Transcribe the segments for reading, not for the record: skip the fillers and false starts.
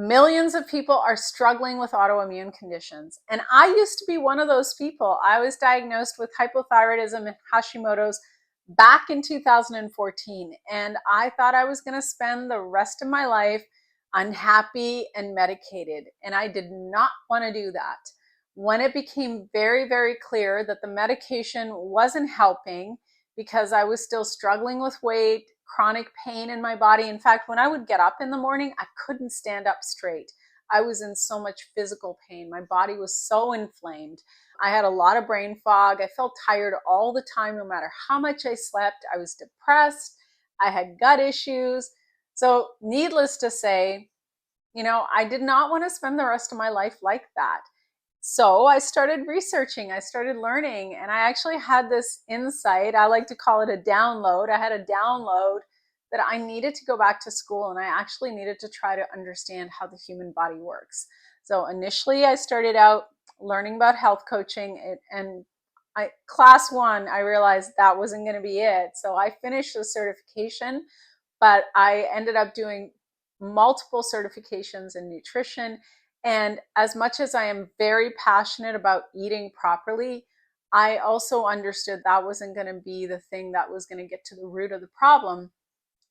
Millions of people are struggling with autoimmune conditions. And I used to be one of those people. I was diagnosed with hypothyroidism and Hashimoto's back in 2014. And I thought I was going to spend the rest of my life unhappy and medicated. And I did not want to do that. When it became very, very clear that the medication wasn't helping because I was still struggling with weight, chronic pain in my body. In fact, when I would get up in the morning, I couldn't stand up straight. I was in so much physical pain. My body was so inflamed. I had a lot of brain fog. I felt tired all the time, no matter how much I slept. I was depressed. I had gut issues. So needless to say, I did not want to spend the rest of my life like that. So I started researching, I started learning, and I actually had this insight. I like to call it a download. I had a download that I needed to go back to school, and I actually needed to try to understand how the human body works. So initially I started out learning about health coaching, and class one, I realized that wasn't going to be it. So I finished the certification, but I ended up doing multiple certifications in nutrition. And as much as I am very passionate about eating properly, I also understood that wasn't going to be the thing that was going to get to the root of the problem.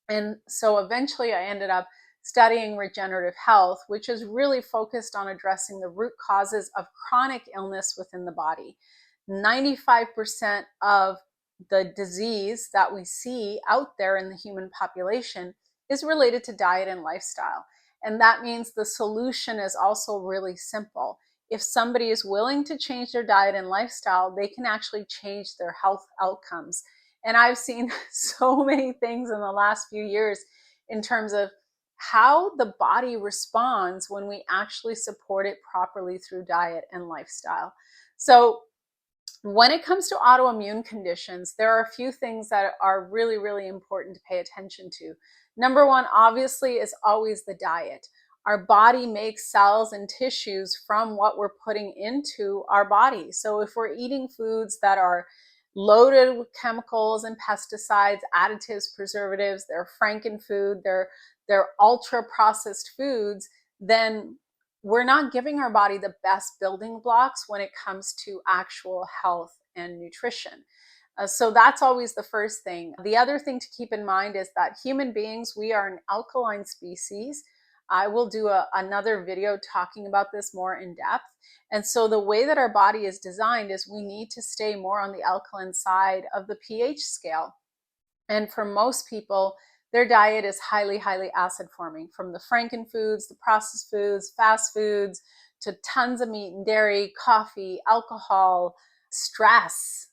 And so eventually I ended up studying regenerative health, which is really focused on addressing the root causes of chronic illness within the body. 95% of the disease that we see out there in the human population is related to diet and lifestyle. And that means the solution is also really simple. If somebody is willing to change their diet and lifestyle, they can actually change their health outcomes. And I've seen so many things in the last few years in terms of how the body responds when we actually support it properly through diet and lifestyle. So when it comes to autoimmune conditions, there are a few things that are really, really important to pay attention to. Number one, obviously, is always the diet. Our body makes cells and tissues from what we're putting into our body. So if we're eating foods that are loaded with chemicals and pesticides, additives, preservatives, they're frankenfood, they're ultra processed foods, then we're not giving our body the best building blocks when it comes to actual health and nutrition. So that's always the first thing. The other thing to keep in mind is that human beings, we are an alkaline species. I will do another video talking about this more in depth. And so the way that our body is designed is we need to stay more on the alkaline side of the pH scale. And for most people, their diet is highly, highly acid forming, from the frankenfoods, the processed foods, fast foods, to tons of meat and dairy, coffee, alcohol, stress.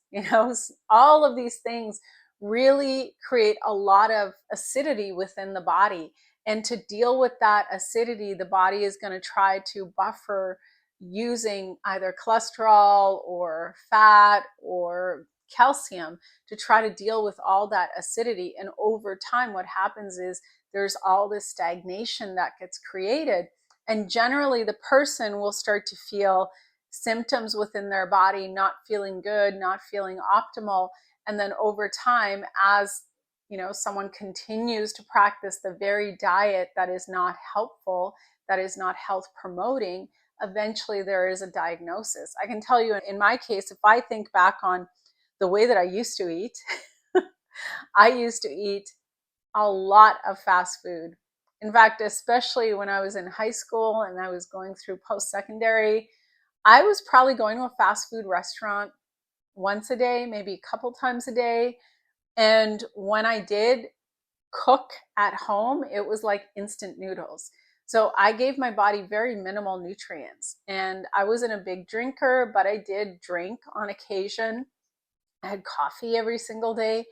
All of these things really create a lot of acidity within the body. And to deal with that acidity, the body is going to try to buffer using either cholesterol or fat or calcium to try to deal with all that acidity. And over time, what happens is there's all this stagnation that gets created. And generally, the person will start to feel symptoms within their body, not feeling good, not feeling optimal. And then over time, as someone continues to practice the very diet that is not helpful, that is not health promoting, eventually there is a diagnosis. I can tell you in my case, if I think back on the way that I used to eat, I used to eat a lot of fast food. In fact, especially when I was in high school and I was going through post-secondary, I was probably going to a fast food restaurant once a day, maybe a couple times a day. And when I did cook at home, it was like instant noodles. So I gave my body very minimal nutrients. And I wasn't a big drinker, but I did drink on occasion. I had coffee every single day.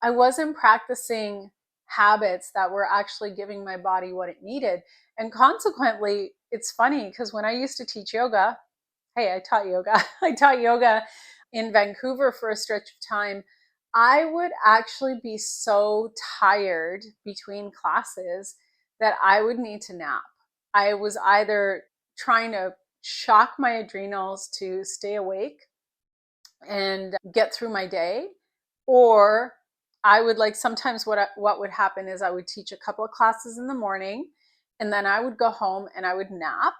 I wasn't practicing habits that were actually giving my body what it needed. And consequently, it's funny because when I used to teach yoga, hey, I taught yoga. I taught yoga in Vancouver for a stretch of time. I would actually be so tired between classes that I would need to nap. I was either trying to shock my adrenals to stay awake and get through my day, or I would sometimes what would happen is I would teach a couple of classes in the morning, And then I would go home and I would nap,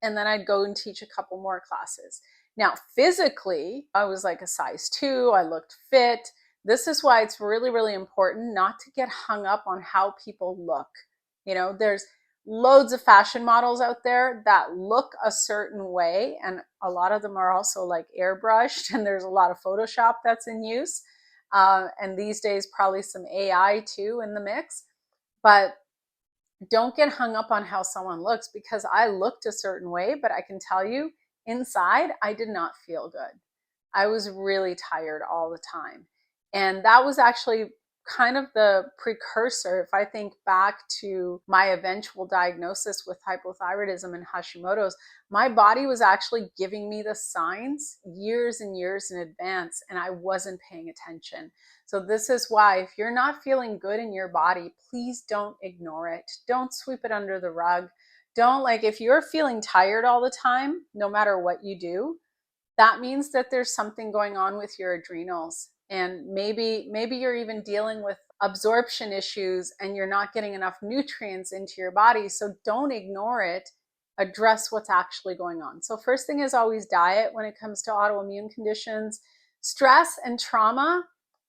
and then I'd go and teach a couple more classes. Now, physically, I was like a size 2. I looked fit. This is why it's really, really important not to get hung up on how people look. There's loads of fashion models out there that look a certain way, and a lot of them are also like airbrushed, and there's a lot of Photoshop that's in use. And these days, probably some AI too in the mix. But don't get hung up on how someone looks, because I looked a certain way, but I can tell you inside, I did not feel good. I was really tired all the time. And that was actually kind of the precursor. If I think back to my eventual diagnosis with hypothyroidism and Hashimoto's, my body was actually giving me the signs years and years in advance, and I wasn't paying attention. So this is why, if you're not feeling good in your body, please don't ignore it. Don't sweep it under the rug. Don't, if you're feeling tired all the time, no matter what you do, that means that there's something going on with your adrenals. And maybe you're even dealing with absorption issues and you're not getting enough nutrients into your body. So don't ignore it. Address what's actually going on. So first thing is always diet when it comes to autoimmune conditions. Stress and trauma,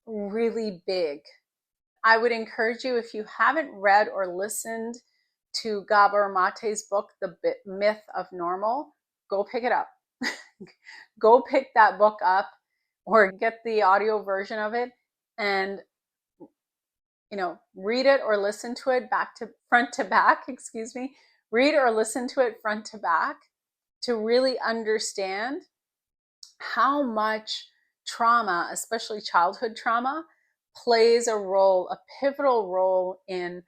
really big. I would encourage you, if you haven't read or listened to Gabor Mate's book, The Myth of Normal, go pick it up. Go pick that book up or get the audio version of it, and read it or listen to it front to back, read or listen to it front to back, to really understand how much trauma, especially childhood trauma, plays a pivotal role in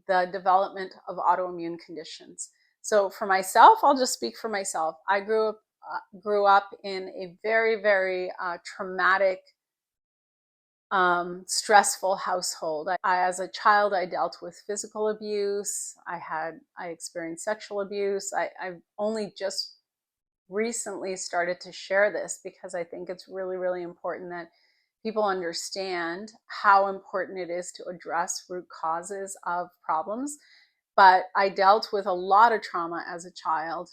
the development of autoimmune conditions. So for myself, I'll just speak for myself. I grew up in a very, very traumatic, stressful household. As a child, I dealt with physical abuse. I experienced sexual abuse. I've only just recently started to share this because I think it's really, really important that people understand how important it is to address root causes of problems. But I dealt with a lot of trauma as a child,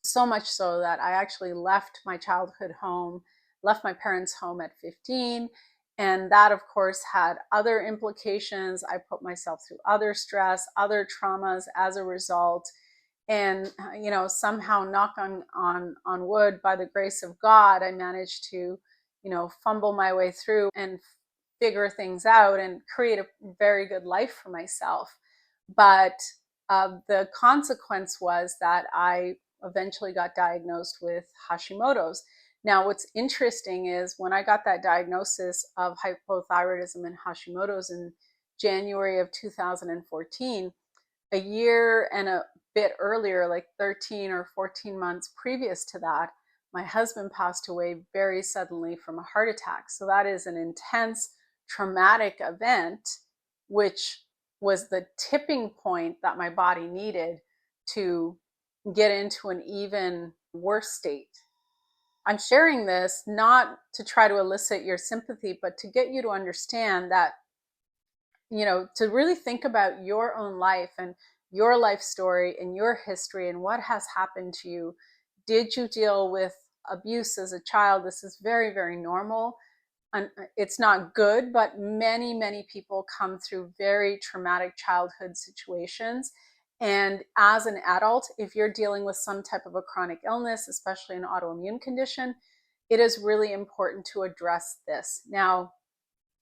so much so that I actually left my childhood home, left my parents' home at 15. And that, of course, had other implications. I put myself through other stress, other traumas as a result. And somehow, knock on wood, by the grace of God, I managed to fumble my way through and figure things out and create a very good life for myself. But the consequence was that I eventually got diagnosed with Hashimoto's. Now, what's interesting is when I got that diagnosis of hypothyroidism and Hashimoto's in January of 2014, a year and a bit earlier, like 13 or 14 months previous to that, my husband passed away very suddenly from a heart attack. So that is an intense, traumatic event, which was the tipping point that my body needed to get into an even worse state. I'm sharing this not to try to elicit your sympathy, but to get you to understand that, to really think about your own life and your life story and your history and what has happened to you. Did you deal with abuse as a child? This is very, very normal. And it's not good, but many, many people come through very traumatic childhood situations. And as an adult, if you're dealing with some type of a chronic illness, especially an autoimmune condition, it is really important to address this. Now,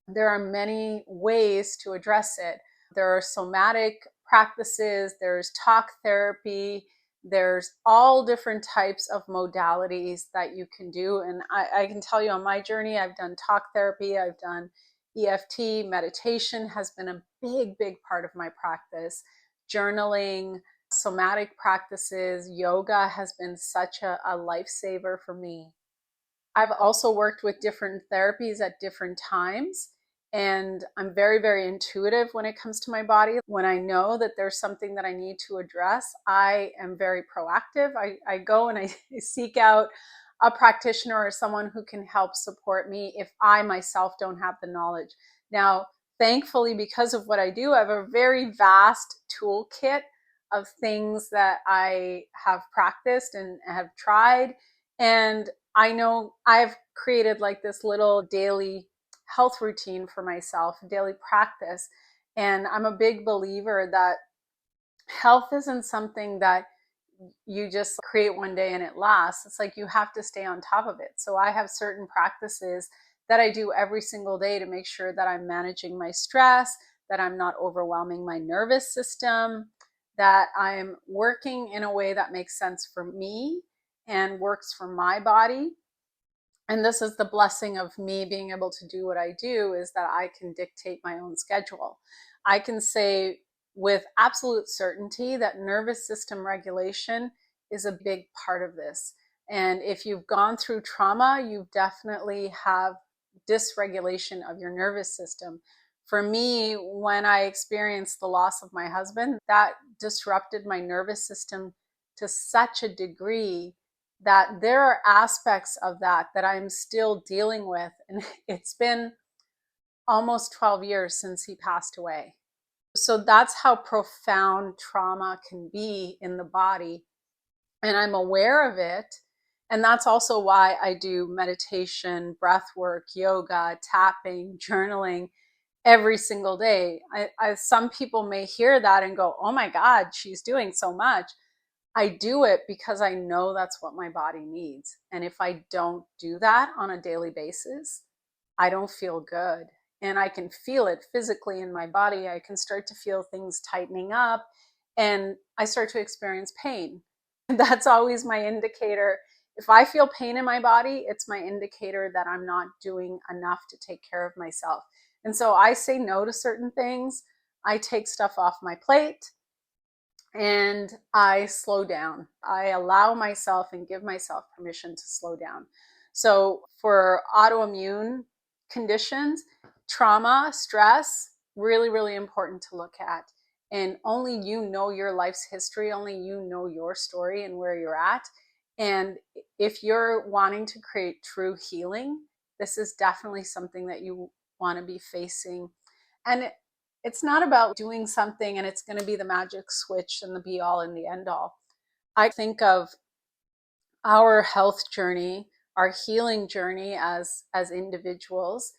there are many ways to address it. There are somatic practices, there's talk therapy, there's all different types of modalities that you can do. And I can tell you, on my journey, I've done talk therapy, I've done EFT, meditation has been a big, big part of my practice. Journaling, somatic practices, yoga has been such a lifesaver for me. I've also worked with different therapies at different times. And I'm very, very intuitive when it comes to my body. When I know that there's something that I need to address, I am very proactive. I go and I seek out a practitioner or someone who can help support me if I myself don't have the knowledge. Now, thankfully, because of what I do, I have a very vast toolkit of things that I have practiced and have tried. And I know I've created like this little daily health routine for myself, daily practice. And I'm a big believer that health isn't something that you just create one day and it lasts. It's like you have to stay on top of it. So I have certain practices that I do every single day to make sure that I'm managing my stress, that I'm not overwhelming my nervous system, that I'm working in a way that makes sense for me and works for my body. And this is the blessing of me being able to do what I do, is that I can dictate my own schedule. I can say with absolute certainty that nervous system regulation is a big part of this. And if you've gone through trauma, you definitely have dysregulation of your nervous system. For me, when I experienced the loss of my husband, that disrupted my nervous system to such a degree that there are aspects of that I'm still dealing with. And it's been almost 12 years since he passed away. So that's how profound trauma can be in the body. And I'm aware of it. And that's also why I do meditation, breath work, yoga, tapping, journaling every single day. Some people may hear that and go, oh my God, she's doing so much. I do it because I know that's what my body needs. And if I don't do that on a daily basis, I don't feel good. And I can feel it physically in my body. I can start to feel things tightening up and I start to experience pain. That's always my indicator. If I feel pain in my body, it's my indicator that I'm not doing enough to take care of myself. And so I say no to certain things. I take stuff off my plate and I slow down. I allow myself and give myself permission to slow down. So for autoimmune conditions, trauma, stress, really, really important to look at. And only you know your life's history, only you know your story and where you're at. And if you're wanting to create true healing, this is definitely something that you want to be facing. And it's not about doing something and it's going to be the magic switch and the be all and the end all. I think of our health journey, our healing journey as individuals,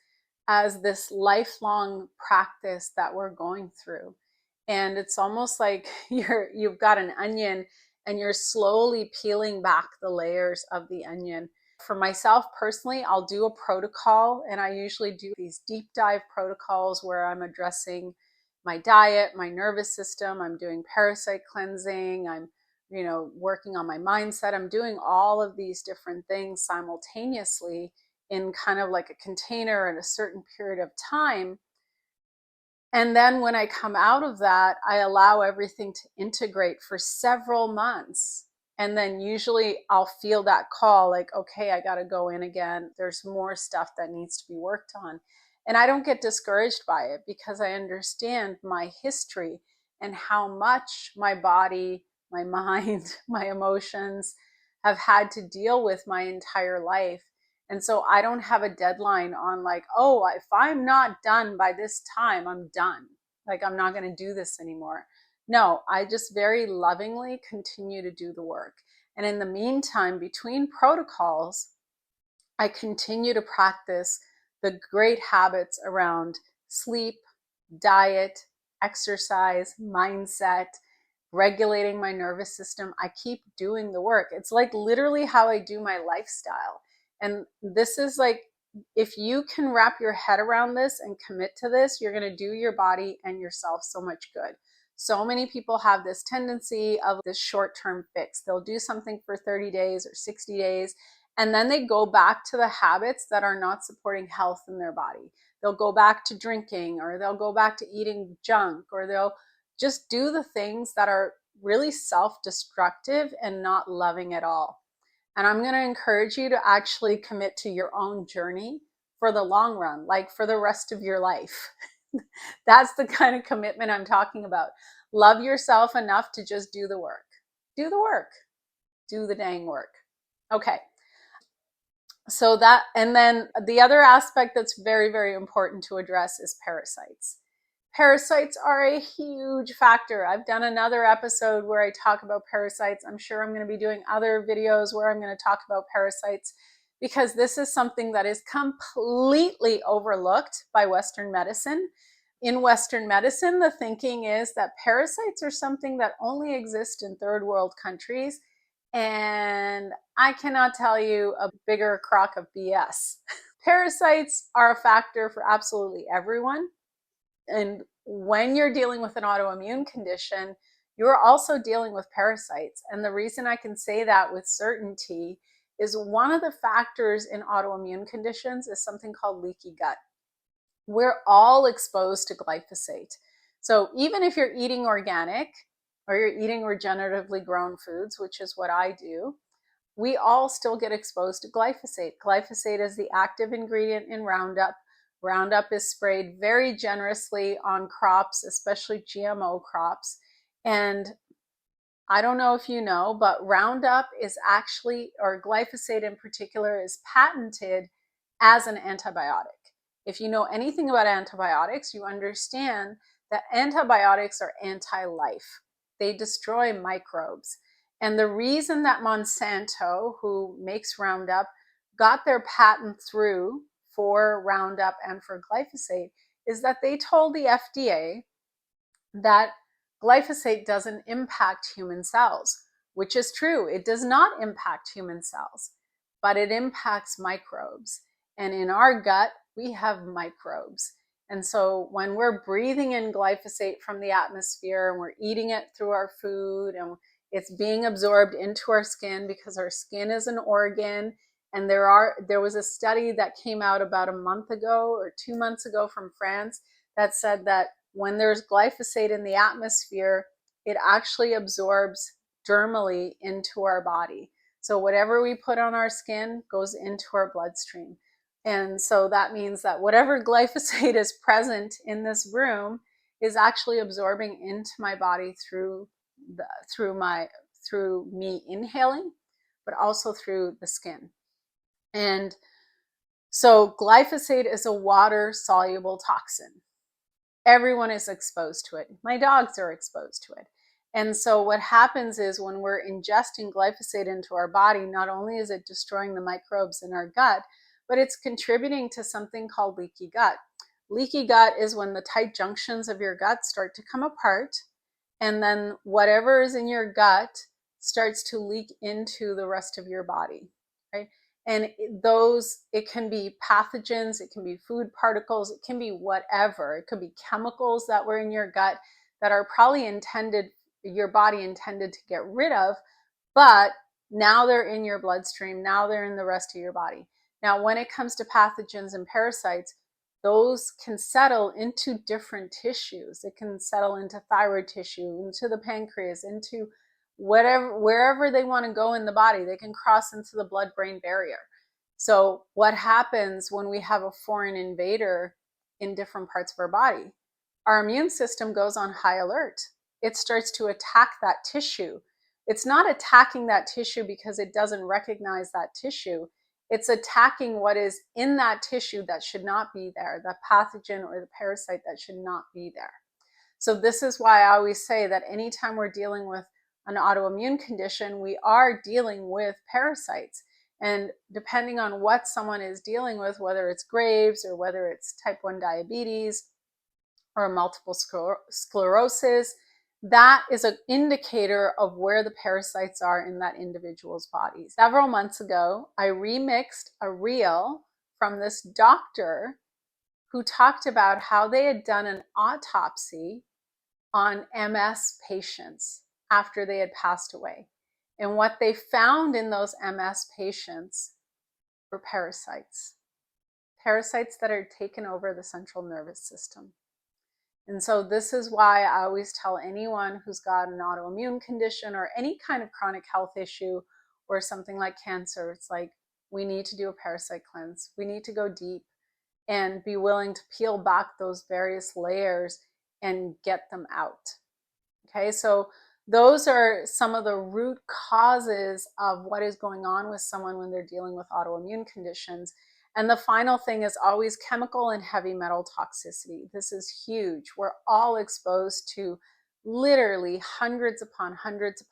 as this lifelong practice that we're going through. And it's almost like you've got an onion and you're slowly peeling back the layers of the onion. For myself personally, I'll do a protocol, and I usually do these deep dive protocols where I'm addressing my diet, my nervous system, I'm doing parasite cleansing, I'm working on my mindset. I'm doing all of these different things simultaneously in kind of like a container in a certain period of time. And then when I come out of that, I allow everything to integrate for several months. And then usually I'll feel that call like, okay, I got to go in again. There's more stuff that needs to be worked on. And I don't get discouraged by it because I understand my history and how much my body, my mind, my emotions have had to deal with my entire life. And so I don't have a deadline on like, oh, if I'm not done by this time, I'm done. Like, I'm not going to do this anymore. No, I just very lovingly continue to do the work. And in the meantime, between protocols, I continue to practice the great habits around sleep, diet, exercise, mindset, regulating my nervous system. I keep doing the work. It's like literally how I do my lifestyle. And this is like, if you can wrap your head around this and commit to this, you're going to do your body and yourself so much good. So many people have this tendency of this short-term fix. They'll do something for 30 days or 60 days, and then they go back to the habits that are not supporting health in their body. They'll go back to drinking, or they'll go back to eating junk, or they'll just do the things that are really self-destructive and not loving at all. And I'm going to encourage you to actually commit to your own journey for the long run, like for the rest of your life. That's the kind of commitment I'm talking about. Love yourself enough to just do the work. Do the work. Do the dang work. Okay. So that, and then the other aspect that's very, very important to address is parasites. Parasites are a huge factor. I've done another episode where I talk about parasites. I'm sure I'm going to be doing other videos where I'm going to talk about parasites, because this is something that is completely overlooked by Western medicine. In Western medicine, the thinking is that parasites are something that only exist in third world countries. And I cannot tell you a bigger crock of BS. Parasites are a factor for absolutely everyone. And when you're dealing with an autoimmune condition, you're also dealing with parasites. And the reason I can say that with certainty is one of the factors in autoimmune conditions is something called leaky gut. We're all exposed to glyphosate. So even if you're eating organic or you're eating regeneratively grown foods, which is what I do, we all still get exposed to glyphosate. Glyphosate is the active ingredient in Roundup. Roundup is sprayed very generously on crops, especially GMO crops. And I don't know if you know, but Roundup is actually, or glyphosate in particular, is patented as an antibiotic. If you know anything about antibiotics, you understand that antibiotics are anti-life. They destroy microbes. And the reason that Monsanto, who makes Roundup, got their patent through for Roundup and for glyphosate is that they told the FDA that glyphosate doesn't impact human cells, which is true. It does not impact human cells, but it impacts microbes. And in our gut, we have microbes. And so when we're breathing in glyphosate from the atmosphere and we're eating it through our food and it's being absorbed into our skin, because our skin is an organ. And there was a study that came out about a month ago or 2 months ago from France that said that when there's glyphosate in the atmosphere, it actually absorbs dermally into our body. So whatever we put on our skin goes into our bloodstream. And so that means that whatever glyphosate is present in this room is actually absorbing into my body through me inhaling, but also through the skin. And so glyphosate is a water-soluble toxin. Everyone is exposed to it. My dogs are exposed to it. And so what happens is when we're ingesting glyphosate into our body, not only is it destroying the microbes in our gut, but it's contributing to something called leaky gut. Leaky gut is when the tight junctions of your gut start to come apart, and then whatever is in your gut starts to leak into the rest of your body, right? And it can be pathogens, it can be food particles, it can be whatever. It could be chemicals that were in your gut that are probably your body intended to get rid of, but now they're in your bloodstream, now they're in the rest of your body. Now, when it comes to pathogens and parasites, those can settle into different tissues. It can settle into thyroid tissue, into the pancreas, into wherever they want to go in the body. They can cross into the blood-brain barrier. So what happens when we have a foreign invader in different parts of our body? Our immune system goes on high alert. It starts to attack that tissue. It's not attacking that tissue because it doesn't recognize that tissue. It's attacking what is in that tissue that should not be there, the pathogen or the parasite that should not be there. So this is why I always say that anytime we're dealing with an autoimmune condition, we are dealing with parasites. And depending on what someone is dealing with, whether it's Graves or whether it's type 1 diabetes or multiple sclerosis, that is an indicator of where the parasites are in that individual's body. Several months ago, I remixed a reel from this doctor who talked about how they had done an autopsy on MS patients after they had passed away. And what they found in those MS patients were parasites. Parasites that are taken over the central nervous system. And so this is why I always tell anyone who's got an autoimmune condition or any kind of chronic health issue or something like cancer, it's like, we need to do a parasite cleanse. We need to go deep and be willing to peel back those various layers and get them out. Okay, so those are some of the root causes of what is going on with someone when they're dealing with autoimmune conditions. And the final thing is always chemical and heavy metal toxicity. This is huge. We're all exposed to literally hundreds upon hundreds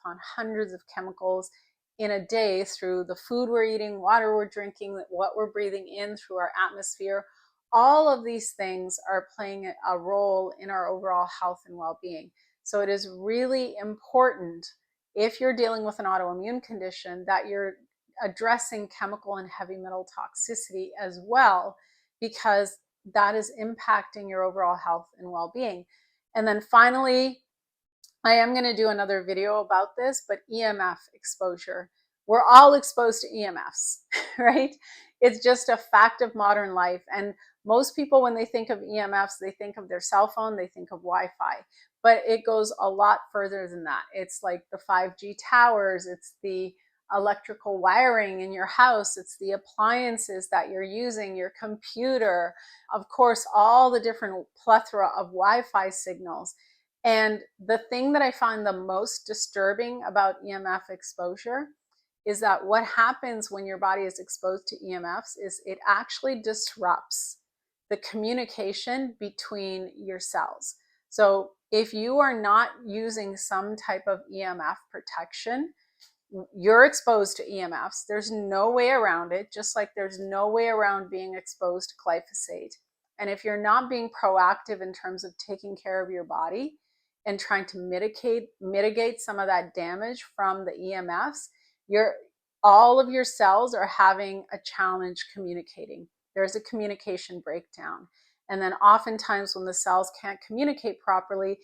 of chemicals in a day through the food we're eating, water we're drinking, what we're breathing in through our atmosphere. All of these things are playing a role in our overall health and well-being. So it is really important, if you're dealing with an autoimmune condition, that you're addressing chemical and heavy metal toxicity as well, because that is impacting your overall health and well-being. And then finally, I am going to do another video about this, but EMF exposure. We're all exposed to EMFs, right? It's just a fact of modern life. And most people, when they think of EMFs, they think of their cell phone, they think of Wi-Fi, but it goes a lot further than that. It's like the 5G towers, it's the electrical wiring in your house, it's the appliances that you're using, your computer, of course, all the different plethora of Wi-Fi signals. And the thing that I find the most disturbing about EMF exposure is that what happens when your body is exposed to EMFs is it actually disrupts the communication between your cells. So if you are not using some type of EMF protection, you're exposed to EMFs. There's no way around it, just like there's no way around being exposed to glyphosate. And if you're not being proactive in terms of taking care of your body and trying to mitigate some of that damage from the EMFs, all of your cells are having a challenge communicating. There's a communication breakdown. And then oftentimes when the cells can't communicate properly,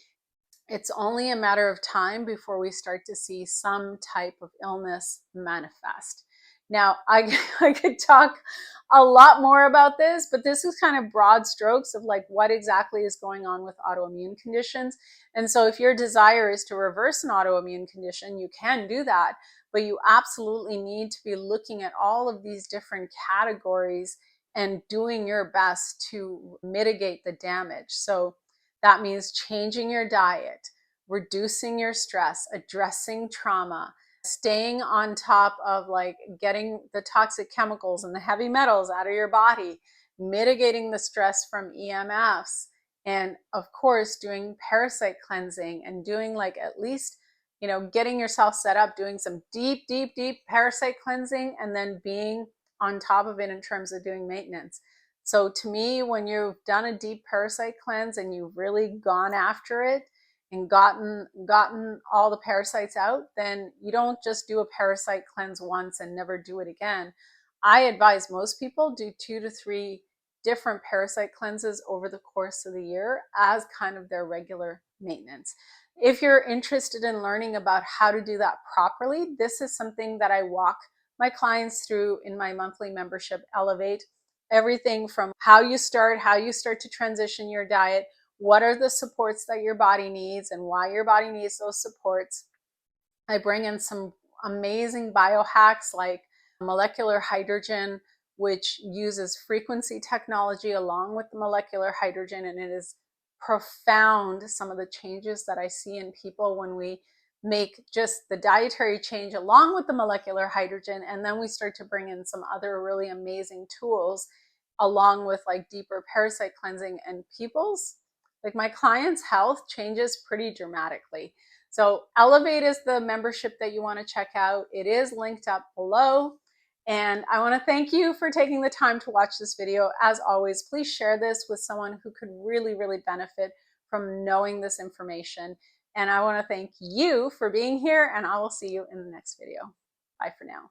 it's only a matter of time before we start to see some type of illness manifest. Now, I could talk a lot more about this, but this is kind of broad strokes of like what exactly is going on with autoimmune conditions. And so if your desire is to reverse an autoimmune condition, you can do that, but you absolutely need to be looking at all of these different categories and doing your best to mitigate the damage. So that means changing your diet, reducing your stress, addressing trauma, staying on top of like getting the toxic chemicals and the heavy metals out of your body, mitigating the stress from EMFs, and of course doing parasite cleansing and doing like at least, getting yourself set up, doing some deep parasite cleansing, and then being on top of it in terms of doing maintenance. So to me, when you've done a deep parasite cleanse and you've really gone after it and gotten all the parasites out, then you don't just do a parasite cleanse once and never do it again. I advise most people do 2 to 3 different parasite cleanses over the course of the year as kind of their regular maintenance. If you're interested in learning about how to do that properly, this is something that I walk my clients through in my monthly membership, Elevate. Everything from how you start to transition your diet, what are the supports that your body needs and why your body needs those supports. I bring in some amazing biohacks like molecular hydrogen, which uses frequency technology along with the molecular hydrogen, and it is profound, some of the changes that I see in people when we make just the dietary change along with the molecular hydrogen, and then we start to bring in some other really amazing tools along with like deeper parasite cleansing, and my clients' health changes pretty dramatically. So Elevate is the membership that you want to check out. It is linked up below. And I want to thank you for taking the time to watch this video. As always, please share this with someone who could really benefit from knowing this information. And I want to thank you for being here, and I will see you in the next video. Bye for now.